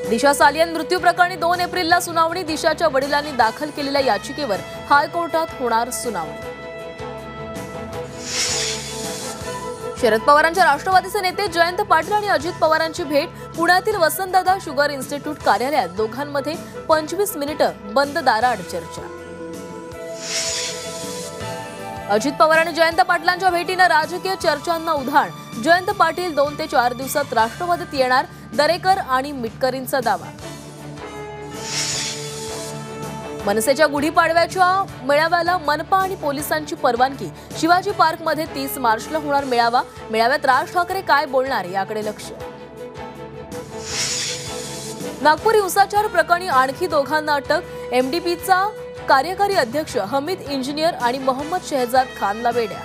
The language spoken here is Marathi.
दिशा सालियन मृत्यू प्रकरणी 2 एप्रिलला सुनावणी. दिशाच्या वडिलांनी दाखल केलेल्या याचिकेवर हायकोर्टात होणार सुनावणी. शरद पवारांच्या राष्ट्रवादीचे नेते जयंत पाटील आणि अजित पवारांची भेट. पुण्यातील वसंतदादा शुगर इन्स्टिट्यूट कार्यालयात दोघांमध्ये 25 मिनिटं बंद दाराआड चर्चा. अजित पवार आणि जयंत पाटलांच्या भेटीनं राजकीय चर्चांना उधाण. जयंत पाटील 2 ते 4 दिवसात राष्ट्रवादीत येणार. दरेकर आणि मिटकरींचा दावा. मनसेच्या गुढीपाडव्याच्या मेळाव्याला मनपा आणि पोलिसांची परवानगी. शिवाजी पार्कमध्ये 30 मार्चला होणार मेळावा. मेळाव्यात राज ठाकरे काय बोलणार याकडे लक्ष. नागपूर हिंसाचार प्रकरणी आणखी दोघांना अटक. एमडीपीचा कार्यकारी अध्यक्ष हमीद इंजिनियर आणि मोहम्मद शहजाद खानला वेड्या.